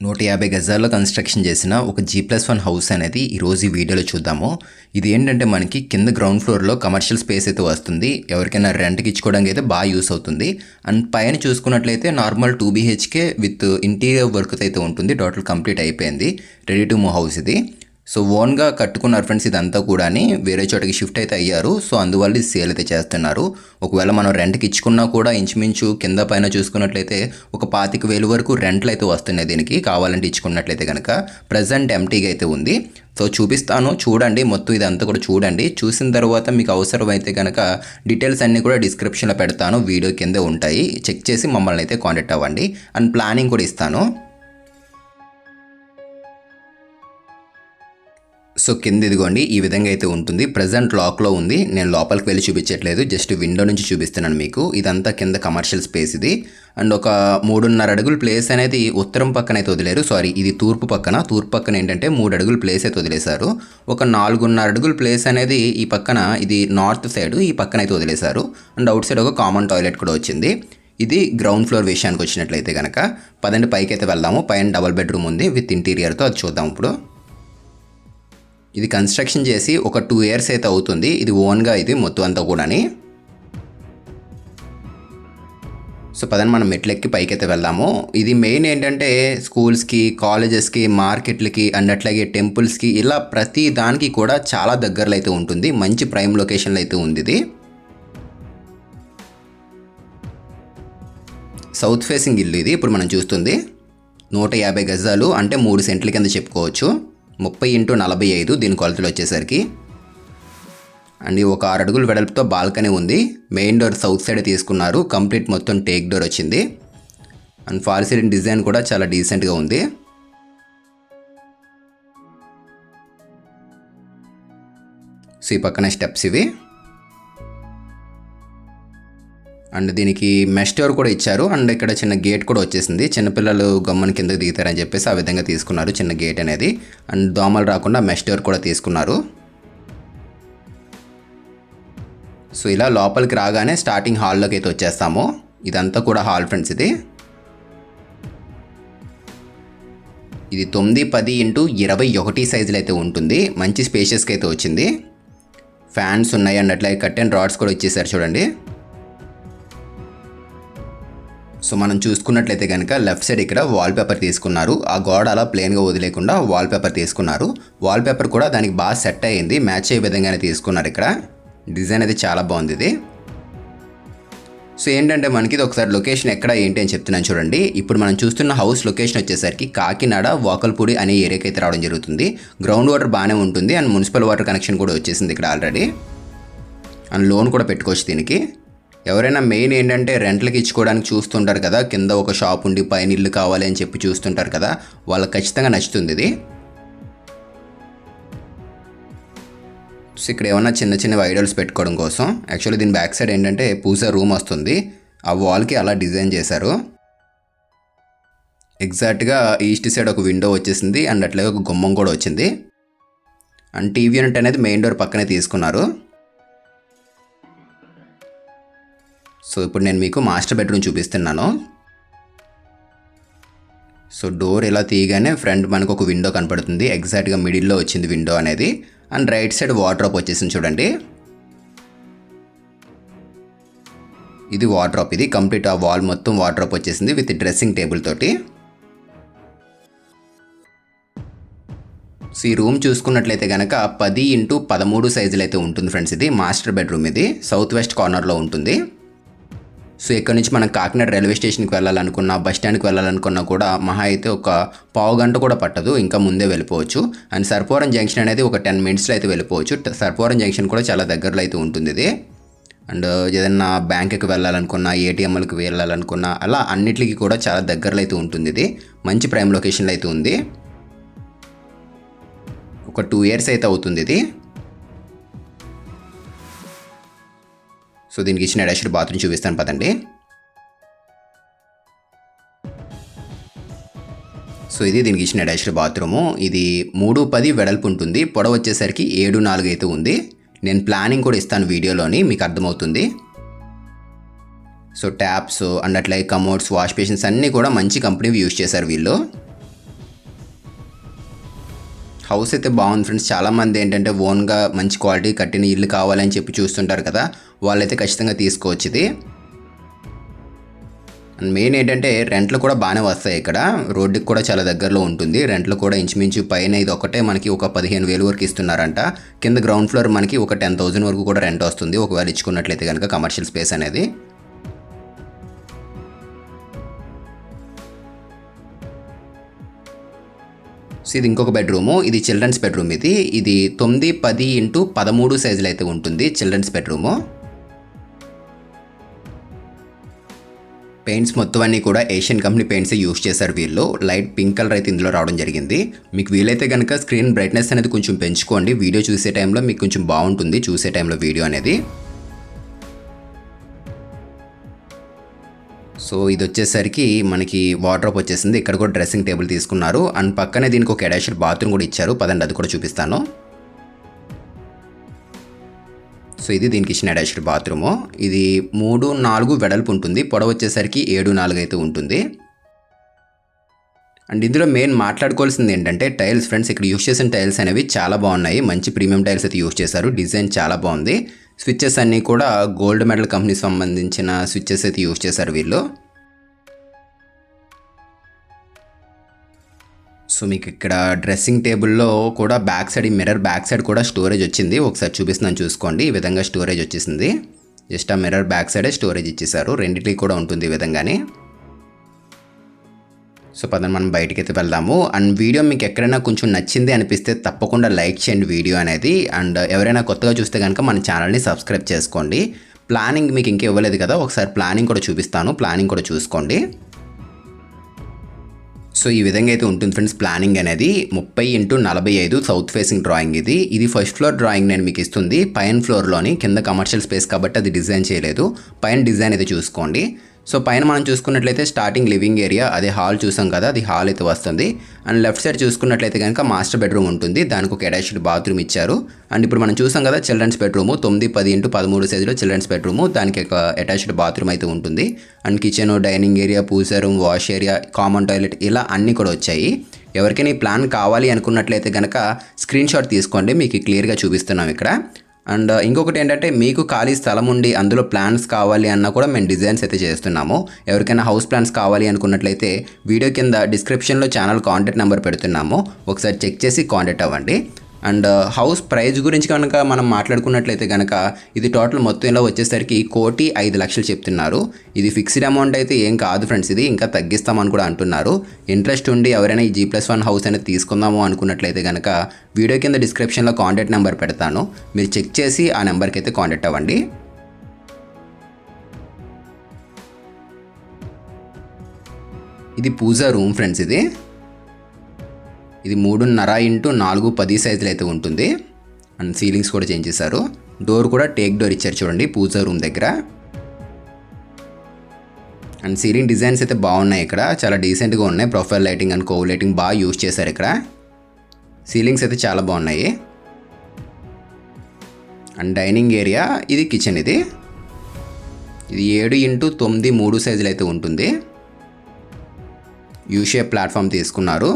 150 గజాల్లో కన్స్ట్రక్షన్ చేసిన ఒక G+1 హౌస్ అనేది ఈరోజు ఈ వీడియోలో చూద్దాము. ఇది ఏంటంటే మనకి కింద గ్రౌండ్ ఫ్లోర్లో కమర్షియల్ స్పేస్ అయితే వస్తుంది. ఎవరికైనా రెంట్కి ఇచ్చుకోవడానికి అయితే బాగా యూస్ అవుతుంది. అండ్ పైన చూసుకున్నట్లయితే normal 2 BHK with interior work అయితే ఉంటుంది. టోటల్ కంప్లీట్ అయిపోయింది. రెడీ టు మూవ్ హౌస్ ఇది. సో ఓన్గా కట్టుకున్నారు ఫ్రెండ్స్. ఇదంతా కూడా వేరే చోటకి షిఫ్ట్ అయితే అయ్యారు. సో అందువల్ల ఇది సేల్ అయితే చేస్తున్నారు. ఒకవేళ మనం రెంట్కి ఇచ్చుకున్నా కూడా ఇంచుమించు కింద పైన చూసుకున్నట్లయితే ఒక 25,000 వరకు రెంట్లు అయితే వస్తున్నాయి. దీనికి కావాలంటే ఇచ్చుకున్నట్లయితే కనుక ప్రజెంట్ ఎంటీగా అయితే ఉంది. సో చూపిస్తాను, చూడండి. మొత్తం ఇదంతా కూడా చూడండి. చూసిన తర్వాత మీకు అవసరమైతే కనుక డీటెయిల్స్ అన్నీ కూడా డిస్క్రిప్షన్లో పెడతాను. వీడియో కిందే ఉంటాయి. చెక్ చేసి మమ్మల్ని అయితే కాంటాక్ట్ అవ్వండి. అండ్ ప్లానింగ్ కూడా ఇస్తాను. సో కింద ఇదిగోండి ఈ విధంగా అయితే ఉంటుంది. ప్రజెంట్ లాక్లో ఉంది. నేను లోపలికి వెళ్ళి చూపించట్లేదు, జస్ట్ విండో నుంచి చూపిస్తున్నాను మీకు. ఇదంతా కింద కమర్షియల్ స్పేస్ ఇది. అండ్ ఒక 3.5 అడుగుల ప్లేస్ అనేది ఉత్తరం పక్కన అయితే వదిలేరు. సారీ, ఇది తూర్పు పక్కన ఏంటంటే 3 అడుగుల ప్లేస్ అయితే వదిలేశారు. ఒక 4.5 అడుగుల ప్లేస్ అనేది ఈ పక్కన, ఇది నార్త్ సైడ్, ఈ పక్కన అయితే వదిలేశారు. అండ్ అవుట్ సైడ్ ఒక కామన్ టాయిలెట్ కూడా వచ్చింది. ఇది గ్రౌండ్ ఫ్లోర్ విషయానికి వచ్చినట్లయితే కనుక పదండి పైకి అయితే వెళ్దాము. పైన డబుల్ బెడ్రూమ్ ఉంది విత్ ఇంటీరియర్తో, అది చూద్దాం ఇప్పుడు. ఇది కన్స్ట్రక్షన్ చేసి ఒక 2 years అయితే అవుతుంది. ఇది ఓన్గా ఇది మొత్తం అంతా కూడాని. సో పదండి మనం మెట్లెక్కి పైకి అయితే వెళ్దాము. ఇది మెయిన్ ఏంటంటే స్కూల్స్కి, కాలేజెస్కి, మార్కెట్లకి అండ్ అట్లాగే టెంపుల్స్కి, ఇలా ప్రతి దానికి కూడా చాలా దగ్గరలో అయితే ఉంటుంది. మంచి ప్రైమ్ లొకేషన్లో అయితే ఉంది ఇది. సౌత్ ఫేసింగ్ ఇల్లు ఇది ఇప్పుడు మనం చూస్తుంది. 150 గజాలు అంటే 3 సెంట్ల కింద చెప్పుకోవచ్చు. 30x45 దీని కొలతలు వచ్చేసరికి. అండ్ ఒక 6 అడుగుల వెడల్పుతో బాల్కనీ ఉంది. మెయిన్ డోర్ సౌత్ సైడ్ తీసుకున్నారు. కంప్లీట్ మొత్తం టేక్ డోర్ వచ్చింది. అండ్ ఫాల్ సీలింగ్ డిజైన్ కూడా చాలా డీసెంట్గా ఉంది. సో ఈ పక్కన స్టెప్స్ ఇవి. అండ్ దీనికి మెష్ డోర్ కూడా ఇచ్చారు. అండ్ ఇక్కడ చిన్న గేట్ కూడా వచ్చేసింది. చిన్నపిల్లలు గమ్మని కిందకి దిగుతారని చెప్పేసి ఆ విధంగా తీసుకున్నారు చిన్న గేట్ అనేది. అండ్ దోమలు రాకుండా మెష్ డోర్ కూడా తీసుకున్నారు. సో ఇలా లోపలికి రాగానే స్టార్టింగ్ హాల్లోకి అయితే వచ్చేస్తాము. ఇదంతా కూడా హాల్ ఫ్రెండ్స్ ఇది. ఇది 9-10x21 సైజులో అయితే ఉంటుంది. మంచి స్పేషియస్కి అయితే వచ్చింది. ఫ్యాన్స్ ఉన్నాయి అండ్ అట్లాగే కర్టెన్ రాడ్స్ కూడా ఇచ్చేసారు చూడండి. సో మనం చూసుకున్నట్లయితే కనుక లెఫ్ట్ సైడ్ ఇక్కడ వాల్పేపర్ తీసుకున్నారు. ఆ గోడ అలా ప్లెయిన్గా వదిలేకుండా వాల్పేపర్ తీసుకున్నారు. వాల్పేపర్ కూడా దానికి బాగా సెట్ అయ్యింది. మ్యాచ్ అయ్యే విధంగానే తీసుకున్నారు. ఇక్కడ డిజైన్ అయితే చాలా బాగుంది ఇది. సో ఏంటంటే మనకి ఇది ఒకసారి లొకేషన్ ఎక్కడ ఏంటి అని చెప్తున్నాను చూడండి. ఇప్పుడు మనం చూస్తున్న హౌస్ లొకేషన్ వచ్చేసరికి కాకినాడ వాకల్పూడి అనే ఏరియాకి అయితే రావడం జరుగుతుంది. గ్రౌండ్ వాటర్ బాగానే ఉంటుంది. అండ్ మున్సిపల్ వాటర్ కనెక్షన్ కూడా వచ్చేసింది ఇక్కడ ఆల్రెడీ. అండ్ లోన్ కూడా పెట్టుకోవచ్చు దీనికి. ఎవరైనా మెయిన్ ఏంటంటే రెంట్లకి ఇచ్చుకోవడానికి చూస్తుంటారు కదా, కింద ఒక షాప్ ఉండి పైన ఇల్లు కావాలి అని చెప్పి చూస్తుంటారు కదా, వాళ్ళకి ఖచ్చితంగా నచ్చుతుంది ఇది. సో ఇక్కడ ఏమన్నా చిన్న చిన్న ఐడల్స్ పెట్టుకోవడం కోసం, యాక్చువల్లీ దీని బ్యాక్ సైడ్ ఏంటంటే పూజా రూమ్ వస్తుంది. ఆ వాల్కి అలా డిజైన్ చేశారు. ఎగ్జాక్ట్గా ఈస్ట్ సైడ్ ఒక విండో వచ్చేసింది. అండ్ అట్లాగే ఒక గుమ్మం కూడా వచ్చింది. అండ్ టీవీ యూనిట్ అనేది మెయిన్ డోర్ పక్కనే తీసుకున్నారు. సో ఇప్పుడు నేను మీకు మాస్టర్ బెడ్రూమ్ చూపిస్తున్నాను. సో డోర్ ఇలా తీయగానే ఫ్రంట్ మనకు ఒక విండో కనపడుతుంది. ఎగ్జాక్ట్గా మిడిల్లో వచ్చింది విండో అనేది. అండ్ రైట్ సైడ్ వార్డ్రోబ్ వచ్చేసింది చూడండి. ఇది వార్డ్రోబ్. ఇది కంప్లీట్ ఆ వాల్ మొత్తం వార్డ్రోబ్ వచ్చేసింది విత్ డ్రెస్సింగ్ టేబుల్ తోటి. సో ఈ రూమ్ చూసుకున్నట్లయితే కనుక 10x13 సైజులు అయితే ఉంటుంది ఫ్రెండ్స్. ఇది మాస్టర్ బెడ్రూమ్. ఇది సౌత్ వెస్ట్ కార్నర్లో ఉంటుంది. సో ఇక్కడ నుంచి మనం కాకినాడ రైల్వే స్టేషన్కి వెళ్ళాలనుకున్నా, బస్ స్టాండ్కి వెళ్ళాలనుకున్నా కూడా మహా అయితే ఒక పావు గంట కూడా పట్టదు, ఇంకా ముందే వెళ్ళిపోవచ్చు. అండ్ సర్పవరం జంక్షన్ అనేది ఒక 10 minutesలో అయితే వెళ్ళిపోవచ్చు. సర్పవరం జంక్షన్ కూడా చాలా దగ్గరలో అయితే ఉంటుంది ఇది. అండ్ ఏదైనా బ్యాంకుకి వెళ్ళాలనుకున్నా, ఏటీఎంలకు వెళ్ళాలనుకున్నా, అలా అన్నిటికీ కూడా చాలా దగ్గరలో అయితే ఉంటుంది ఇది. మంచి ప్రైమ్ లొకేషన్లో అయితే ఉంది. ఒక 2 years అయితే అవుతుంది ఇది. సో దీనికి ఇచ్చిన అటాచ్డ్ బాత్రూమ్ చూపిస్తాను పదండి. సో ఇది దీనికి ఇచ్చిన అటాచ్డ్ బాత్రూము. ఇది 3.10 వెడల్పు ఉంటుంది. పొడవు వచ్చేసరికి 7.4 అయితే ఉంది. నేను ప్లానింగ్ కూడా ఇస్తాను వీడియోలోని, మీకు అర్థమవుతుంది. సో ట్యాప్స్ అండ్ అట్లాగే కమోడ్స్, వాష్ బేసిన్స్ అన్నీ కూడా మంచి కంపెనీవి యూజ్ చేశారు వీళ్ళు. హౌస్ అయితే బాగుంది ఫ్రెండ్స్. చాలామంది ఏంటంటే ఓన్గా మంచి క్వాలిటీ కట్టిన ఇల్లు కావాలని చెప్పి చూస్తుంటారు కదా, వాళ్ళైతే ఖచ్చితంగా తీసుకోవచ్చు ఇది. అండ్ మెయిన్ ఏంటంటే రెంట్లు కూడా బాగానే వస్తాయి ఇక్కడ. రోడ్డుకి కూడా చాలా దగ్గరలో ఉంటుంది. రెంట్లు కూడా ఇంచుమించు పైన ఇది ఒకటే మనకి ఒక 15,000 వరకు ఇస్తున్నారంట. కింద గ్రౌండ్ ఫ్లోర్ మనకి ఒక 10,000 వరకు కూడా రెంట్ వస్తుంది ఒకవేళ ఇచ్చుకున్నట్లయితే కనుక కమర్షియల్ స్పేస్ అనేది. సో ఇది ఇంకొక బెడ్రూము. ఇది చిల్డ్రన్స్ బెడ్రూమ్. ఇది 9-10x13 సైజులో అయితే ఉంటుంది చిల్డ్రన్స్ బెడ్రూము. పెయింట్స్ మొత్తం అన్నీ కూడా ఏషియన్ కంపెనీ పెయింట్స్ యూస్ చేశారు వీళ్ళు. లైట్ పింక్ కలర్ అయితే ఇందులో రావడం జరిగింది. మీకు వీలైతే కనుక స్క్రీన్ బ్రైట్నెస్ అనేది కొంచెం పెంచుకోండి. వీడియో చూసే టైంలో మీకు కొంచెం బాగుంటుంది చూసే టైంలో వీడియో అనేది. సో ఇది వచ్చేసరికి మనకి వార్డ్రోబ్ వచ్చేసింది. ఇక్కడ కూడా డ్రెస్సింగ్ టేబుల్ తీసుకున్నారు. అండ్ పక్కనే దీనికి ఒక అటాచ్డ్ బాత్రూమ్ కూడా ఇచ్చారు. పదండి అది కూడా చూపిస్తాను. సో ఇది దీనికి ఇచ్చిన అటాచ్డ్ బాత్రూము. ఇది 3-4 వెడల్పు ఉంటుంది. పొడవు వచ్చేసరికి 7-4 అయితే ఉంటుంది. అండ్ ఇందులో మెయిన్ మాట్లాడుకోవాల్సింది ఏంటంటే టైల్స్ ఫ్రెండ్స్. ఇక్కడ యూస్ చేసిన టైల్స్ అనేవి చాలా బాగున్నాయి. మంచి ప్రీమియం టైల్స్ అయితే యూస్ చేశారు. డిజైన్ చాలా బాగుంది. స్విచ్చెస్ అన్నీ కూడా గోల్డ్ మెడల్ కంపెనీకి సంబంధించిన స్విచ్చెస్ అయితే యూస్ చేశారు వీళ్ళు. సో మీకు ఇక్కడ డ్రెస్సింగ్ టేబుల్లో కూడా back side, mirror back side కూడా స్టోరేజ్ వచ్చింది. ఒకసారి చూపిస్తున్నాను చూసుకోండి. ఈ విధంగా స్టోరేజ్ వచ్చేసింది. జస్ట్ ఆ మిర్రర్ బ్యాక్ సైడే స్టోరేజ్ ఇచ్చేసారు. రెండింటికి కూడా ఉంటుంది ఈ విధంగానే. సో పదండి మనం బయటికి అయితే వెళ్దాము. అండ్ వీడియో మీకు ఎక్కడైనా కొంచెం నచ్చింది అనిపిస్తే తప్పకుండా లైక్ చేయండి వీడియో అనేది. అండ్ ఎవరైనా కొత్తగా చూస్తే కనుక మన ఛానల్ని సబ్స్క్రైబ్ చేసుకోండి. ప్లానింగ్ మీకు ఇంకా ఇవ్వలేదు కదా, ఒకసారి ప్లానింగ్ కూడా చూపిస్తాను. ప్లానింగ్ కూడా చూసుకోండి. సో ఈ విధంగా అయితే ఉంటుంది ఫ్రెండ్స్ ప్లానింగ్ అనేది. 30x45 సౌత్ ఫేసింగ్ డ్రాయింగ్ ఇది ఫస్ట్ ఫ్లోర్ డ్రాయింగ్ నేను మీకు ఇస్తుంది. పైన ఫ్లోర్లోని కింద కమర్షియల్ స్పేస్ కాబట్టి అది డిజైన్ చేయలేదు. పైన డిజైన్ అయితే చూసుకోండి. సో పైన మనం చూసుకున్నట్లయితే స్టార్టింగ్ లివింగ్ ఏరియా, అదే హాల్ చూసాం కదా, అది హాల్ అయితే వస్తుంది. అండ్ లెఫ్ట్ సైడ్ చూసుకున్నట్లయితే కనుక మాస్టర్ బెడ్రూమ్ ఉంటుంది. దానికి ఒక అటాచ్డ్ బాత్రూమ్ ఇచ్చారు. అండ్ ఇప్పుడు మనం చూసాం కదా చిల్డ్రన్స్ బెడ్రూము 9-10x13 సైజులో చిల్డ్రన్స్ బెడ్రూము. దానికి ఒక అటాచ్డ్ బాత్రూమ్ అయితే ఉంటుంది. And kitchen, dining area, puja room, wash area, common toilet ఇలా అన్నీ కూడా వచ్చాయి. ఎవరికైనా ఈ ప్లాన్ కావాలి అనుకున్నట్లయితే కనుక స్క్రీన్ షాట్ తీసుకోండి. మీకు క్లియర్గా చూపిస్తున్నాం ఇక్కడ. అండ్ ఇంకొకటి ఏంటంటే మీకు ఖాళీ స్థలం ఉండి అందులో ప్లాన్స్ కావాలి అన్నా కూడా మేము డిజైన్స్ అయితే చేస్తున్నాము. ఎవరికైనా హౌస్ ప్లాన్స్ కావాలి అనుకున్నట్లయితే వీడియో కింద డిస్క్రిప్షన్లో ఛానల్ కాంటాక్ట్ నెంబర్ పెడుతున్నాము. ఒకసారి చెక్ చేసి కాంటాక్ట్ అవ్వండి. అండ్ హౌస్ ప్రైస్ గురించి కనుక మనం మాట్లాడుకున్నట్లయితే కనుక ఇది టోటల్ మొత్తం ఇలా వచ్చేసరికి 1,05,00,000 చెప్తున్నారు. ఇది ఫిక్స్డ్ అమౌంట్ అయితే ఏం కాదు ఫ్రెండ్స్. ఇది ఇంకా తగ్గిస్తామని కూడా అంటున్నారు. ఇంట్రెస్ట్ ఉండి ఎవరైనా ఈ G+1 హౌస్ అనేది తీసుకుందాము అనుకున్నట్లయితే కనుక వీడియో కింద డిస్క్రిప్షన్లో కాంటాక్ట్ నెంబర్ పెడతాను. మీరు చెక్ చేసి ఆ నెంబర్కి అయితే కాంటాక్ట్ అవ్వండి. ఇది పూజా రూమ్ ఫ్రెండ్స్. ఇది 3.5x4-10 సైజులు అయితే ఉంటుంది. అండ్ సీలింగ్స్ కూడా చేంజ్ చేశారు. డోర్ కూడా టేక్ డోర్ ఇచ్చారు చూడండి పూజా రూమ్ దగ్గర. అండ్ సీలింగ్ డిజైన్స్ అయితే బాగున్నాయి. ఇక్కడ చాలా డీసెంట్గా ఉన్నాయి. Profile lighting and CoV lighting బాగా యూజ్ చేశారు. ఇక్కడ సీలింగ్స్ అయితే చాలా బాగున్నాయి. అండ్ డైనింగ్ ఏరియా, ఇది కిచెన్. ఇది 7x9 సైజులు అయితే ఉంటుంది. యూ షేప్ ప్లాట్ఫామ్ తీసుకున్నారు.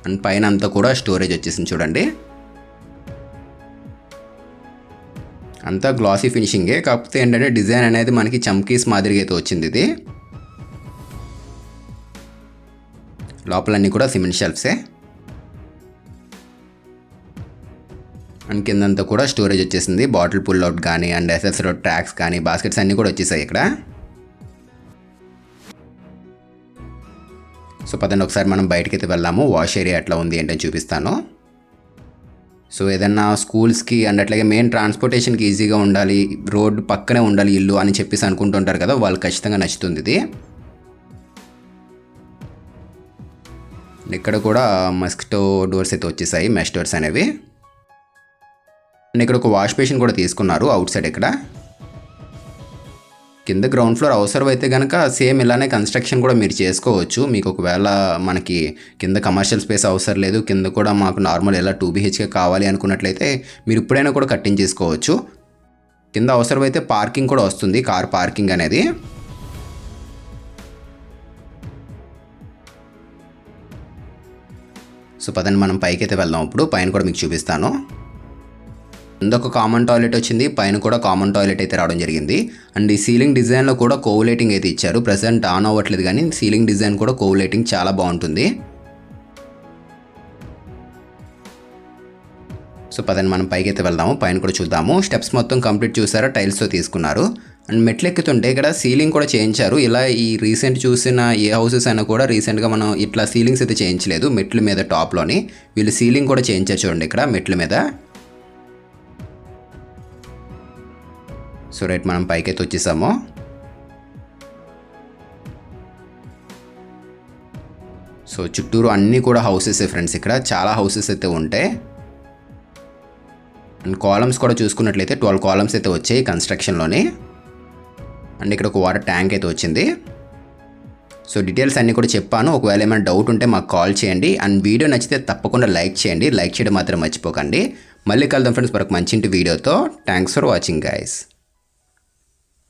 అండ్ పైన అంతా కూడా స్టోరేజ్ వచ్చేసింది చూడండి. అంతా గ్లాసీ ఫినిషింగే, కాకపోతే ఏంటంటే డిజైన్ అనేది మనకి చమ్కీస్ మాదిరిగా అయితే వచ్చింది. ఇది లోపలన్నీ కూడా సిమెంట్ షెల్ఫ్సే. అండ్ కిందంతా కూడా స్టోరేజ్ వచ్చేసింది. బాటిల్ పుల్ అవుట్ కానీ అండ్ ఎస్ఎస్లో ట్రాక్స్ కానీ బాస్కెట్స్ అన్నీ కూడా వచ్చేసాయి ఇక్కడ. సో పదండి ఒకసారి మనం బయటకి అయితే వెళ్దాము. వాష్ ఏరియా ఎట్లా ఉంది ఏంటని చూపిస్తాను. సో ఏదన్నా స్కూల్స్కి అండ్ అట్లాగే మెయిన్ ట్రాన్స్పోర్టేషన్కి ఈజీగా ఉండాలి, రోడ్డు పక్కనే ఉండాలి ఇల్లు అని చెప్పేసి అనుకుంటుంటారు కదా, వాళ్ళు ఖచ్చితంగా నచ్చుతుంది ఇది. ఇక్కడ కూడా మస్కిటో డోర్స్ అయితే వచ్చేసాయి, మెష్ డోర్స్ అనేవి. అండ్ ఇక్కడ ఒక వాష్ బేసిన్ కూడా తీసుకున్నారు అవుట్ సైడ్. ఇక్కడ కింద గ్రౌండ్ ఫ్లోర్ అవసరం అయితే కనుక సేమ్ ఇలానే కన్స్ట్రక్షన్ కూడా మీరు చేసుకోవచ్చు. మీకు ఒకవేళ మనకి కింద కమర్షియల్ స్పేస్ అవసరం లేదు, కింద కూడా మాకు నార్మల్ ఎలా 2 BHK కావాలి అనుకున్నట్లయితే మీరు ఇప్పుడైనా కూడా కట్టించేసుకోవచ్చు. కింద అవసరమైతే పార్కింగ్ కూడా వస్తుంది, కార్ పార్కింగ్ అనేది. సో పదండి మనం పైకి అయితే వెళ్దాం. ఇప్పుడు పైన కూడా మీకు చూపిస్తాను. ఒక కామన్ టాయిలెట్ వచ్చింది, పైన కూడా కామన్ టాయిలెట్ అయితే రావడం జరిగింది. అండ్ ఈ సీలింగ్ డిజైన్లో కూడా కోవ్ లైటింగ్ అయితే ఇచ్చారు. ప్రెసెంట్ ఆన్ అవ్వట్లేదు కానీ సీలింగ్ డిజైన్ కూడా కోవ్ లైటింగ్ చాలా బాగుంటుంది. సో పదండి మనం పైకి అయితే వెళ్దాము, పైన కూడా చూద్దాము. స్టెప్స్ మొత్తం కంప్లీట్ చూసారా, టైల్స్తో తీసుకున్నారు. అండ్ మెట్లు ఎక్కుతుంటే ఇక్కడ సీలింగ్ కూడా చేయించారు. ఇలా ఈ రీసెంట్ చూసిన ఏ హౌసెస్ అయినా కూడా రీసెంట్గా మనం ఇట్లా సీలింగ్స్ అయితే చేయించలేదు. మెట్ల మీద టాప్లోని వీళ్ళు సీలింగ్ కూడా చేయించారు చూడండి ఇక్కడ మెట్ల మీద. సో రైట్ మనం పైకి అయితే వచ్చేసాము. సో చుట్టూరు అన్నీ కూడా హౌసెస్ ఫ్రెండ్స్, ఇక్కడ చాలా హౌసెస్ అయితే ఉంటాయి. అండ్ కాలమ్స్ కూడా చూసుకున్నట్లయితే 12 కాలమ్స్ అయితే వచ్చాయి కన్స్ట్రక్షన్లోని. అండ్ ఇక్కడ ఒక వాటర్ ట్యాంక్ అయితే వచ్చింది. సో డీటెయిల్స్ అన్నీ కూడా చెప్పాను. ఒకవేళ ఏమైనా డౌట్ ఉంటే మాకు కాల్ చేయండి. అండ్ వీడియో నచ్చితే తప్పకుండా లైక్ చేయండి. లైక్ చేయడం మాత్రం మర్చిపోకండి. మళ్ళీ కలుద్దాం ఫ్రెండ్స్ మరొక మంచి వీడియోతో. Thanks for watching guys.